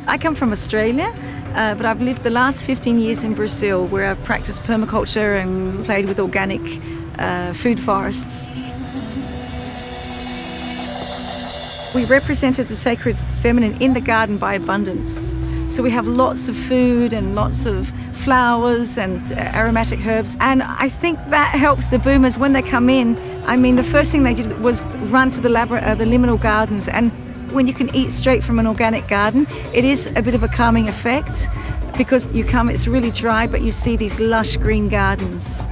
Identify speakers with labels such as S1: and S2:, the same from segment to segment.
S1: I come from Australia, but I've lived the last 15 years in Brazil, where I've practiced permaculture and played with organic food forests. We represented the sacred feminine in the garden by abundance. So we have lots of food and lots of flowers and aromatic herbs, and I think that helps the boomers when they come in. I mean, the first thing they did was run to the liminal gardens, and when you can eat straight from an organic garden, it is a bit of a calming effect, because you come, it's really dry, but you see these lush green gardens.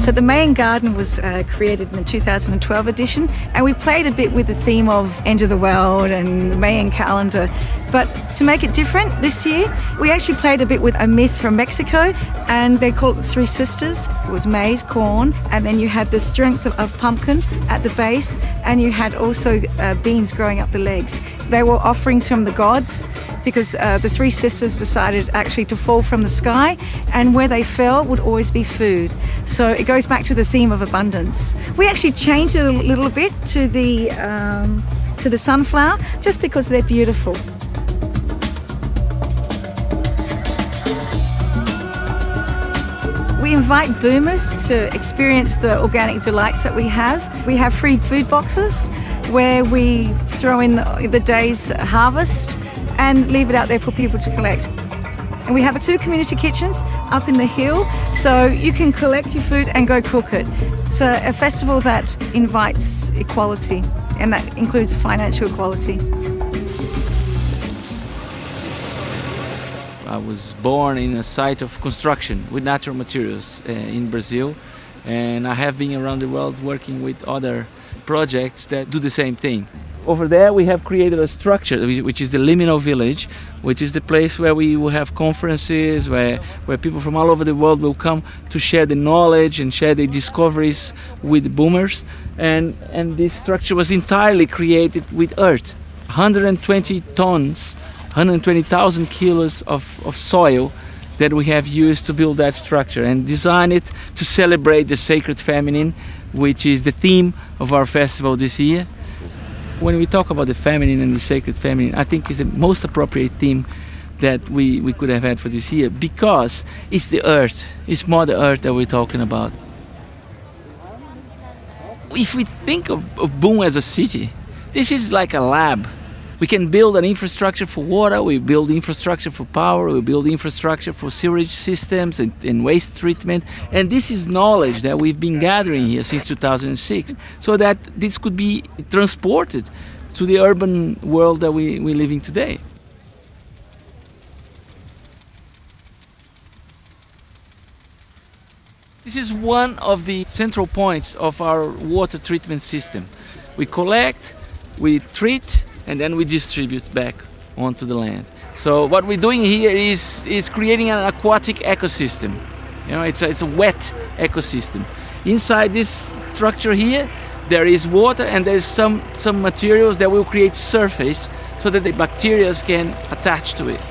S1: So the main garden was created in the 2012 edition, and we played a bit with the theme of End of the World and the Mayan calendar. But to make it different this year, we actually played a bit with a myth from Mexico, and they call it the Three Sisters. It was maize, corn, and then you had the strength of pumpkin at the base, and you had also beans growing up the legs. They were offerings from the gods, because the Three Sisters decided actually to fall from the sky, and where they fell would always be food. So it goes back to the theme of abundance. We actually changed it a little bit to the sunflower, just because they're beautiful. We invite boomers to experience the organic delights that we have. We have free food boxes where we throw in the day's harvest and leave it out there for people to collect. And we have 2 community kitchens up in the hill, so you can collect your food and go cook it. It's a festival that invites equality, and that includes financial equality.
S2: I was born in a site of construction with natural materials in Brazil, and I have been around the world working with other projects that do the same thing. Over there we have created a structure which is the liminal village, which is the place where we will have conferences, where people from all over the world will come to share the knowledge and share their discoveries with boomers. And this structure was entirely created with earth. 120 tons, 120,000 kilos of soil that we have used to build that structure and design it to celebrate the sacred feminine, which is the theme of our festival this year. When we talk about the feminine and the sacred feminine, I think it's the most appropriate theme that we could have had for this year, because it's the earth, it's Mother Earth that we're talking about. If we think of Boom as a city, this is like a lab. We can build an infrastructure for water, we build infrastructure for power, we build infrastructure for sewage systems and waste treatment. And this is knowledge that we've been gathering here since 2006, so that this could be transported to the urban world that we're living today. This is one of the central points of our water treatment system. We collect, we treat, and then we distribute back onto the land. So what we're doing here is creating an aquatic ecosystem. You know, it's a wet ecosystem. Inside this structure here, there is water, and there's some materials that will create surface so that the bacteria can attach to it.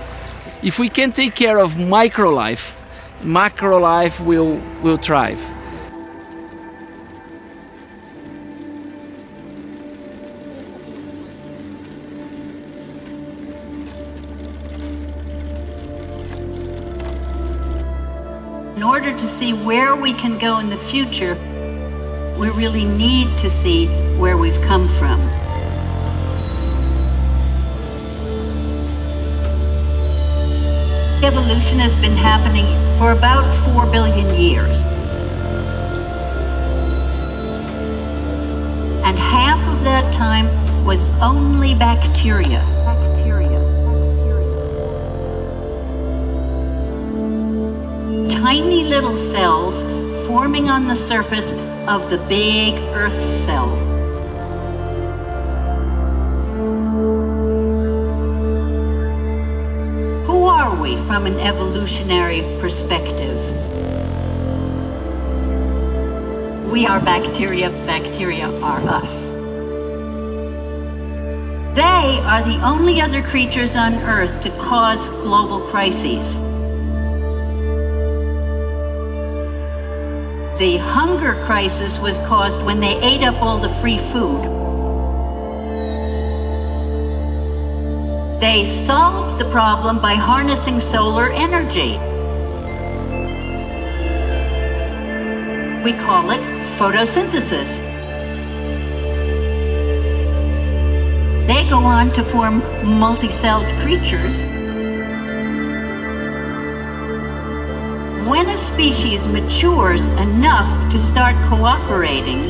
S2: If we can take care of microlife, macrolife will thrive.
S3: In order to see where we can go in the future, we really need to see where we've come from. Evolution has been happening for about 4 billion years. And half of that time was only bacteria. Tiny little cells forming on the surface of the big Earth cell. Who are we from an evolutionary perspective? We are bacteria, bacteria are us. They are the only other creatures on Earth to cause global crises. The hunger crisis was caused when they ate up all the free food. They solved the problem by harnessing solar energy. We call it photosynthesis. They go on to form multi-celled creatures. When a species matures enough to start cooperating,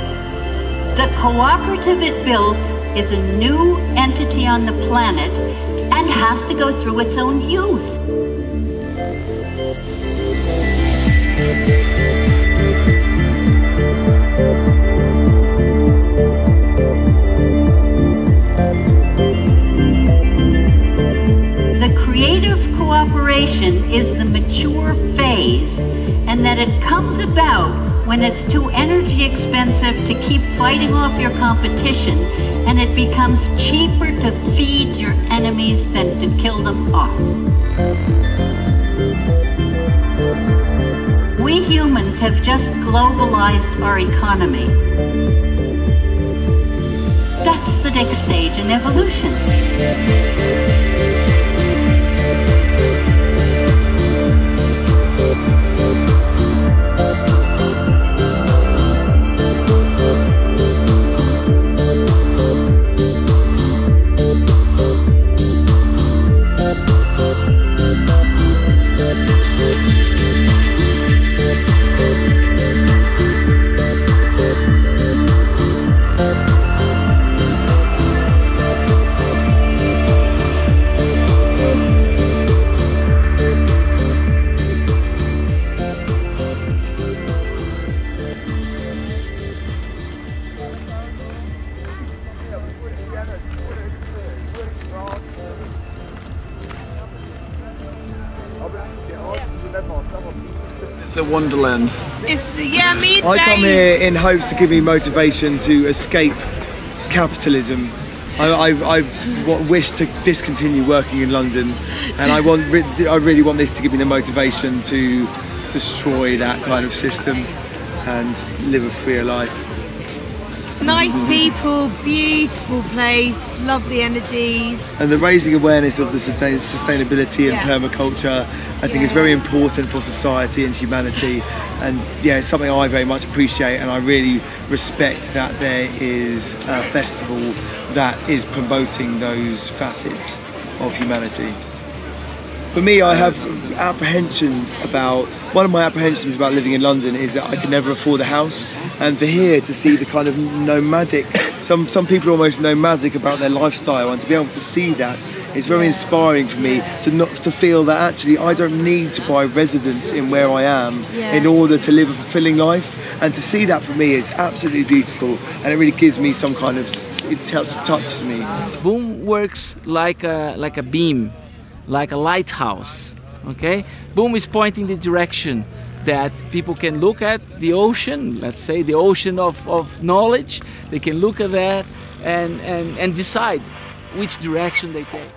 S3: the cooperative it builds is a new entity on the planet and has to go through its own youth. The creative cooperation is the mature phase, and that it comes about when it's too energy expensive to keep fighting off your competition, and it becomes cheaper to feed your enemies than to kill them off. We humans have just globalized our economy. That's the next stage in evolution.
S4: It's a wonderland.
S5: I come here in hopes to give me motivation to escape capitalism. I wish to discontinue working in London, and I really want this to give me the motivation to destroy that kind of system and live a freer life.
S6: Nice people, beautiful place, lovely energy.
S5: And the raising awareness of the sustainability and permaculture, I think is very important for society and humanity. And yeah, it's something I very much appreciate, and I really respect that there is a festival that is promoting those facets of humanity. For me, I have apprehensions about, one of my apprehensions about living in London is that I can never afford a house. And for here to see the kind of nomadic, some people are almost nomadic about their lifestyle, and to be able to see that is very inspiring for me, to feel that actually I don't need to buy residence in where I am in order to live a fulfilling life. And to see that for me is absolutely beautiful, and it really gives me some kind of, it touches me.
S2: Boom works like a beam, like a lighthouse, okay? Boom is pointing the direction that people can look at the ocean, let's say the ocean of knowledge. They can look at that and decide which direction they take.